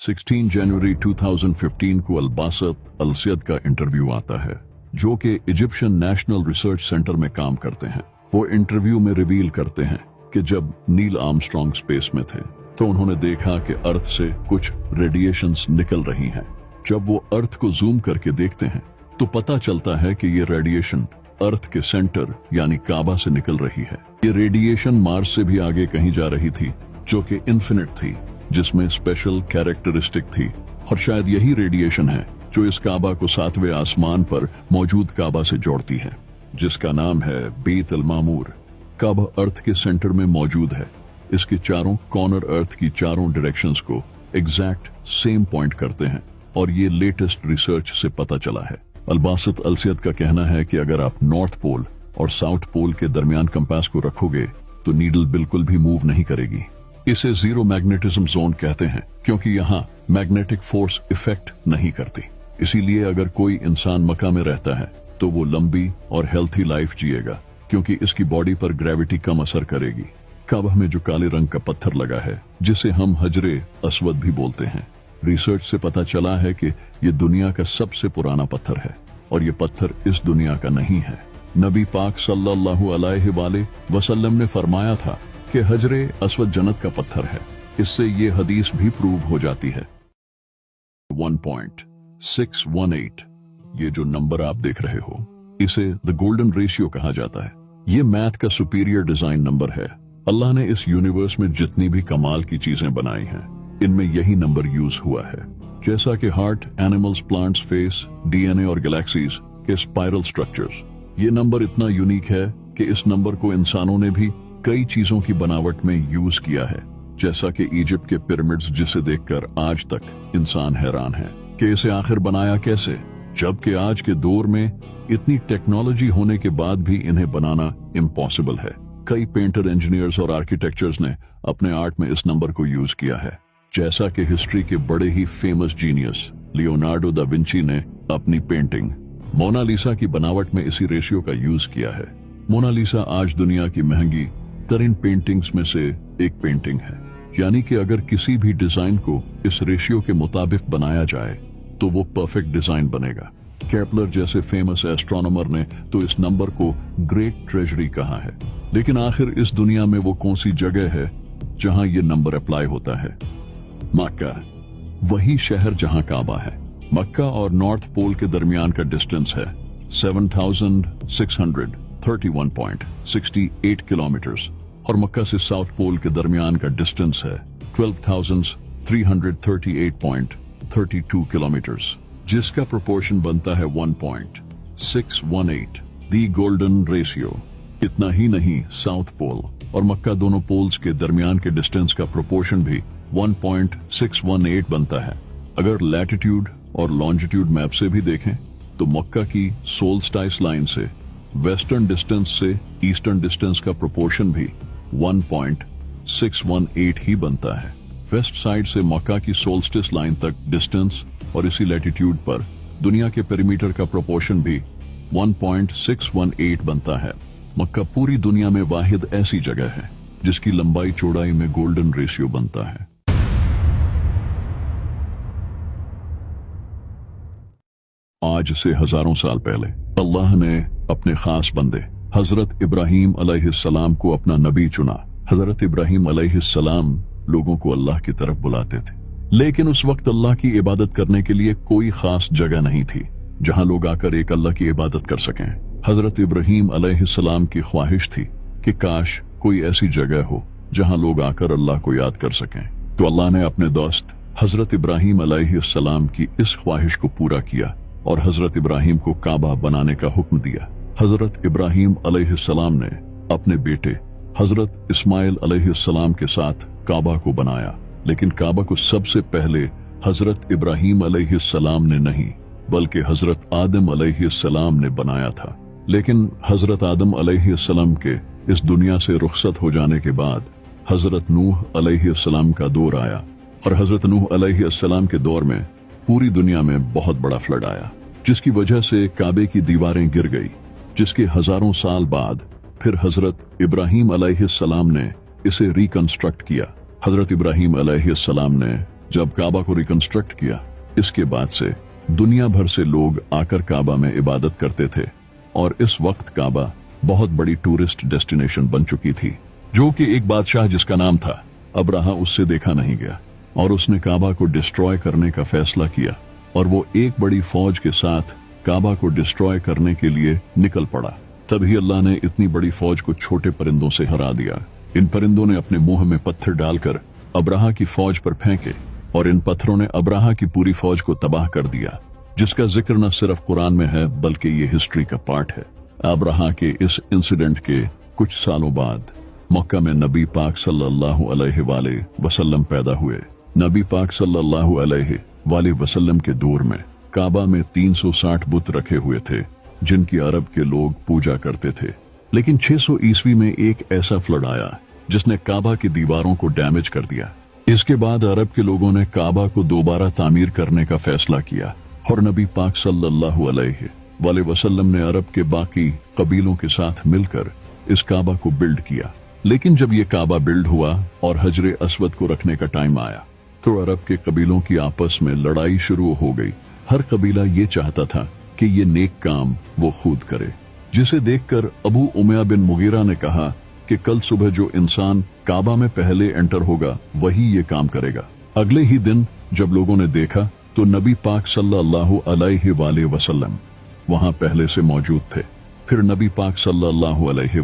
16 जनवरी 2015 को अलबासत अलसियद का इंटरव्यू आता है, जो कि इजिप्शियन नेशनल रिसर्च सेंटर में काम करते हैं। वो इंटरव्यू में रिवील करते हैं कि जब नील आर्मस्ट्रांग स्पेस में थे तो उन्होंने देखा कि अर्थ से कुछ रेडिएशंस निकल रही हैं। जब वो अर्थ को जूम करके देखते हैं तो पता चलता है कि ये रेडिएशन अर्थ के सेंटर यानी काबा से निकल रही है। ये रेडिएशन मार्स से भी आगे कहीं जा रही थी, जो कि इन्फिनिट थी, जिसमें स्पेशल कैरेक्टरिस्टिक थी। और शायद यही रेडिएशन है जो इस काबा को 7वें आसमान पर मौजूद काबा से जोड़ती है, जिसका नाम है बेत अल मामूर। काबा अर्थ के सेंटर में मौजूद है। इसके चारों कॉर्नर अर्थ की चारों डायरेक्शंस को एग्जैक्ट सेम पॉइंट करते हैं, और ये लेटेस्ट रिसर्च से पता चला है। अलबासत अलसियद का कहना है कि अगर आप नॉर्थ पोल और साउथ पोल के दरमियान कंपास को रखोगे तो नीडल बिल्कुल भी मूव नहीं करेगी। इसे जीरो मैग्नेटिज्म जोन कहते हैं, क्योंकि यहाँ मैग्नेटिक फोर्स इफेक्ट नहीं करती। इसीलिए अगर कोई इंसान मक्का में रहता है तो वो लंबी और हेल्थी लाइफ जिएगा, क्योंकि इसकी बॉडी पर ग्रेविटी कम असर करेगी। काबा में जो काले रंग का पत्थर लगा है, जिसे हम हजरे अस्वद भी बोलते हैं, रिसर्च से पता चला है कि ये दुनिया का सबसे पुराना पत्थर है, और ये पत्थर इस दुनिया का नहीं है। नबी पाक सल्लल्लाहु अलैहि वसल्लम ने फरमाया था कि हजरे अस्वद जन्नत का पत्थर है। इससे ये हदीस भी प्रूव हो जाती है। 1.618 ये जो नंबर आप देख रहे हो, इसे द गोल्डन रेशियो कहा जाता है। ये मैथ का सुपीरियर डिजाइन नंबर है। अल्लाह ने इस यूनिवर्स में जितनी भी कमाल की चीजें बनाई हैं, इनमें यही नंबर यूज हुआ है। जैसा कि heart, animals, plants, face, DNA और गैलेक्सीज के स्पाइरल स्ट्रक्चर्स। ये नंबर इतना यूनिक है कि इस नंबर को इंसानों ने भी कई चीजों की बनावट में यूज किया है, जैसा कि इजिप्ट के पिरामिड्स, जिसे देखकर आज तक इंसान हैरान है कि इसे आखिर बनाया कैसे, जबकि आज के दौर में इतनी टेक्नोलॉजी होने के बाद भी इन्हें बनाना इम्पॉसिबल है। कई पेंटर, इंजीनियर्स और आर्किटेक्चर्स ने अपने आर्ट में इस नंबर को यूज किया है, जैसा कि हिस्ट्री के बड़े ही famous genius Leonardo da Vinci ने अपनी पेंटिंग मोनालिसा की बनावट में इसी रेशियो का यूज किया है। मोनालिसा आज दुनिया की महंगी तरीन पेंटिंग्स में से एक पेंटिंग है, यानी कि अगर किसी भी डिजाइन को इस रेशियो के मुताबिक बनाया जाए तो वो परफेक्ट डिजाइन बनेगा। केपलर जैसे फेमस एस्ट्रोनॉमर ने तो इस नंबर को ग्रेट ट्रेजरी कहा है। लेकिन आखिर इस दुनिया में वो कौन सी जगह है जहां ये नंबर अप्लाई होता है? मक्का, वही शहर जहां काबा है। मक्का और नॉर्थ पोल के दरमियान का डिस्टेंस है 7,631.68 किलोमीटर्स, और मक्का से साउथ पोल के दरमियान का डिस्टेंस है 12,338.32 किलोमीटर्स, जिसका प्रोपोर्शन बनता है 1.618, दी गोल्डन रेशियो। इतना ही नहीं, साउथ पोल और मक्का दोनों पोल्स के दरमियान के डिस्टेंस का प्रोपोर्शन भी 1.618 बनता है। अगर लैटिट्यूड और लॉन्जिट्यूड मैप से भी देखें तो मक्का की सोल्स्टाइस लाइन से वेस्टर्न डिस्टेंस से ईस्टर्न डिस्टेंस का प्रोपोर्शन भी 1.618 ही बनता है। वेस्ट साइड से मक्का की सोल्स्टिस लाइन तक डिस्टेंस और इसी लैटिट्यूड पर दुनिया के पेरीमीटर का प्रोपोर्शन भी 1.618 बनता है। मक्का पूरी दुनिया में वाहिद ऐसी जगह है जिसकी लंबाई चौड़ाई में गोल्डन रेशियो बनता है। आज से हजारों साल पहले अल्लाह ने अपने खास बंदे हजरत इब्राहीम अलैहिस्सलाम को अपना नबी चुना। हजरत इब्राहीम अलैहिस्सलाम लोगों को अल्लाह की तरफ बुलाते थे, लेकिन उस वक्त अल्लाह की इबादत करने के लिए कोई खास जगह नहीं थी जहां लोग आकर एक अल्लाह की इबादत कर सकें। हजरत इब्राहीम अलैहिस्सलाम की ख्वाहिश थी कि काश कोई ऐसी जगह हो जहां लोग आकर अल्लाह को याद कर सकें। तो अल्लाह ने अपने दोस्त हजरत इब्राहीम अलैहिस्सलाम की इस ख्वाहिश को पूरा किया और हजरत इब्राहीम को काबा बनाने का हुक्म दिया। हजरत इब्राहीम अलैहिस्सलाम ने अपने बेटे हजरत इस्माइल अलैहिस्सलाम के साथ काबा को बनाया, लेकिन काबा को सबसे पहले हजरत इब्राहीम अलैहिस्सलाम ने नहीं बल्कि हजरत आदम अलैहिस्सलाम ने बनाया था। लेकिन हजरत आदम अलैहिस्सलाम के इस दुनिया से रुखसत हो जाने के बाद हजरत नूह अलैहिस्सलाम का दौर आया, और हजरत नूह अलैहिस्सलाम के दौर में पूरी दुनिया में बहुत बड़ा फ्लड आया, जिसकी वजह से काबे की दीवारें गिर गई, जिसके हजारों साल बाद फिर हजरत इब्राहीम अलैहिस्सलाम ने इसे रिकंस्ट्रक्ट किया। हजरत इब्राहीम अलैहिस्सलाम ने जब काबा को रिकंस्ट्रक्ट किया, इसके बाद से दुनिया भर से लोग आकर काबा में इबादत करते थे और इस वक्त काबा बहुत बड़ी टूरिस्ट डेस्टिनेशन बन चुकी थी, जो कि एक बादशाह जिसका नाम था अब्राहा, उससे देखा नहीं गया और उसने काबा को डिस्ट्रॉय करने का फैसला किया और वो एक बड़ी फौज के साथ काबा को डिस्ट्रॉय करने के लिए निकल पड़ा। तभी अल्लाह ने इतनी बड़ी फौज को छोटे परिंदों से हरा दिया। इन परिंदों ने अपने मुंह में पत्थर डालकर अब्राहा की फौज पर फेंके और इन पत्थरों ने अब्राहा की पूरी फौज को तबाह कर दिया, जिसका जिक्र न सिर्फ कुरान में है बल्कि ये हिस्ट्री का पार्ट है। अब्राहा के इस इंसिडेंट के कुछ सालों बाद मक्का में नबी पाक सल्लल्लाहु अलैहि वसल्लम पैदा हुए। नबी पाक सल्लल्लाहु अलैहि वसल्लम के दौर में काबा में 360 बुत रखे हुए थे जिनकी अरब के लोग पूजा करते थे। लेकिन 600 ईस्वी में एक ऐसा फ्लड आया जिसने काबा की दीवारों को डैमेज कर दिया। इसके बाद अरब के लोगों ने काबा को दोबारा तामीर करने का फैसला किया और नबी पाक सल्लल्लाहु अलैहि वसल्लम ने अरब के बाकी कबीलों के साथ मिलकर इस काबा को बिल्ड किया। लेकिन जब ये काबा बिल्ड हुआ और हजरे अस्वद को रखने का टाइम आया तो अरब के कबीलों की आपस में लड़ाई शुरू हो गई। हर कबीला ये चाहता था कि ये नेक काम वो खुद करे, जिसे देखकर अबू उमैया बिन मुगीरा ने कहा कि कल सुबह जो इंसान काबा में पहले एंटर होगा वही ये काम करेगा। अगले ही दिन जब लोगों ने देखा तो नबी पाक सल्लल्लाहु अलैहि वसल्लम वहां पहले से मौजूद थे। फिर नबी पाक सल्लल्लाहु अलैहि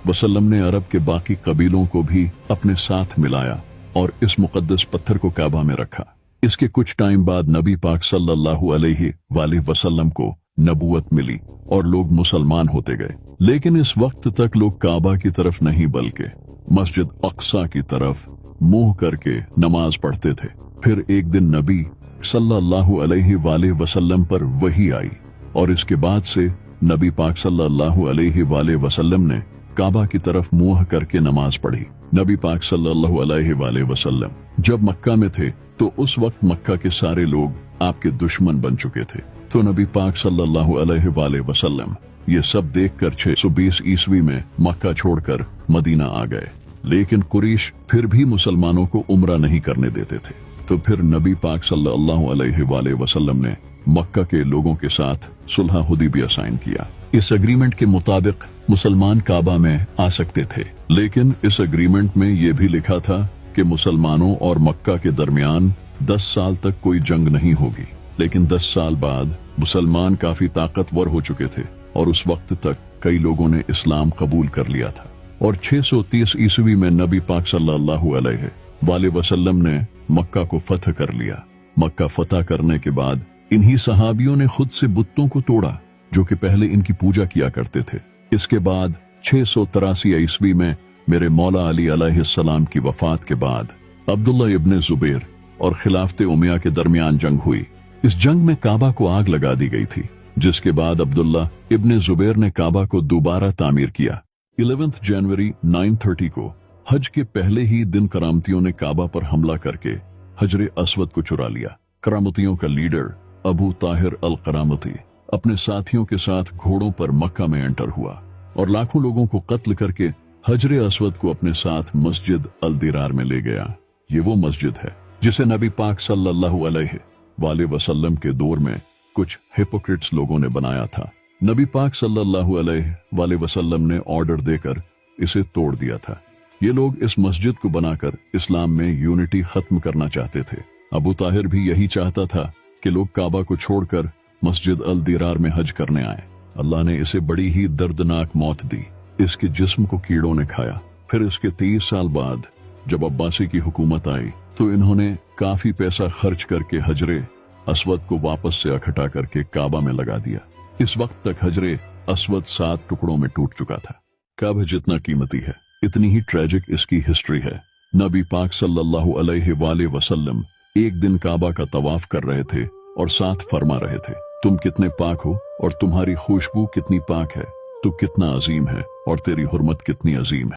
वसल्लम ने अरब के बाकी कबीलों को भी अपने साथ मिलाया और इस मुकद्दस पत्थर को काबा में रखा। इसके कुछ टाइम बाद नबी पाक सल्लल्लाहु अलैहि वसल्लम को नबूवत मिली और लोग मुसलमान होते गए। लेकिन इस वक्त तक लोग काबा की तरफ नहीं बल्कि मस्जिद अक्सा की तरफ मुंह करके नमाज पढ़ते थे। फिर एक दिन नबी सल्लल्लाहु अलैहि वसल्लम पर वही आई और इसके बाद से नबी पाक सल्लल्लाहु अलैहि वसल्लम ने काबा की तरफ मुंह करके नमाज पढ़ी। नबी पाक सल्लल्लाहु अलैहि वसल्लम जब मक्का में थे तो उस वक्त मक्का के सारे लोग आपके दुश्मन बन चुके थे। तो नबी पाक सल्लल्लाहु अलैहि वसल्लम ये सब देखकर 620 ईस्वी में मक्का छोड़कर मदीना आ गए। लेकिन कुरैश फिर भी मुसलमानों को उम्रा नहीं करने देते थे। तो फिर नबी पाक सल्लल्लाहु अलैहि वसल्लम ने मक्का के लोगों के साथ सुलह हुदैबिया साइन किया। इस एग्रीमेंट के मुताबिक मुसलमान काबा में आ सकते थे, लेकिन इस एग्रीमेंट में यह भी लिखा था कि मुसलमानों और मक्का के दरमियान 10 साल तक कोई जंग नहीं होगी। लेकिन 10 साल बाद मुसलमान काफी ताकतवर हो चुके थे और उस वक्त तक कई लोगों ने इस्लाम कबूल कर लिया था और 630 ईस्वी में नबी पाक सल्लल्लाहु अलैहि वसल्लम ने मक्का को फतह कर लिया। मक्का फतह करने के बाद इन्हीं सहाबियों ने खुद से बुतों को तोड़ा जो कि पहले इनकी पूजा किया करते थे। इसके बाद 683 ईस्वी में मेरे मौला अली अलैहिस्सलाम की वफात के बाद अब्दुल्ला इब्ने जुबैर और खिलाफत उमैया के दरमियान जंग हुई। इस जंग में काबा को आग लगा दी गई थी, जिसके बाद अब्दुल्ला इब्ने जुबैर ने काबा को दोबारा तामीर किया। 11 जनवरी 930 को हज के पहले ही दिन करामतियों ने काबा पर हमला करके हजरे अस्वद को चुरा लिया। करामतियों का लीडर अबू ताहिर अल करामती अपने साथियों के साथ घोड़ों पर मक्का में एंटर हुआ और लाखों लोगों को कत्ल करके हजरे अस्वद को अपने साथ मस्जिद अल दिरार में ले गया। ये वो मस्जिद है जिसे नबी पाक सल्लल्लाहु अलैहि वसल्लम के दौर में कुछ हिपोक्रिट्स लोगों ने बनाया था। नबी पाक सल्लल्लाहु अलैहि वसल्लम ने ऑर्डर देकर इसे तोड़ दिया था। ये लोग इस मस्जिद को बनाकर इस्लाम में यूनिटी खत्म करना चाहते थे। अबू ताहिर भी यही चाहता था कि लोग काबा को छोड़कर मस्जिद अल दिरार में हज करने आए। अल्लाह ने इसे बड़ी ही दर्दनाक मौत दी। इसके जिस्म को कीड़ों ने खाया। फिर इसके 30 साल बाद जब अब्बासी की हुकूमत आई तो इन्होंने काफी पैसा खर्च करके हजरे अस्वद को वापस से इकट्ठा करके काबा में लगा दिया। इस वक्त तक हजरे अस्वद 7 टुकड़ों में टूट चुका था। काबा जितना कीमती है इतनी ही ट्रेजिक इसकी हिस्ट्री है। नबी पाक सल्लल्लाहु अलैहि वसल्लम एक दिन काबा का तवाफ कर रहे थे और साथ फरमा रहे थे, तुम कितने पाक हो और तुम्हारी खुशबू कितनी पाक है, तू कितना अजीम है और तेरी हुर्मत कितनी अजीम है।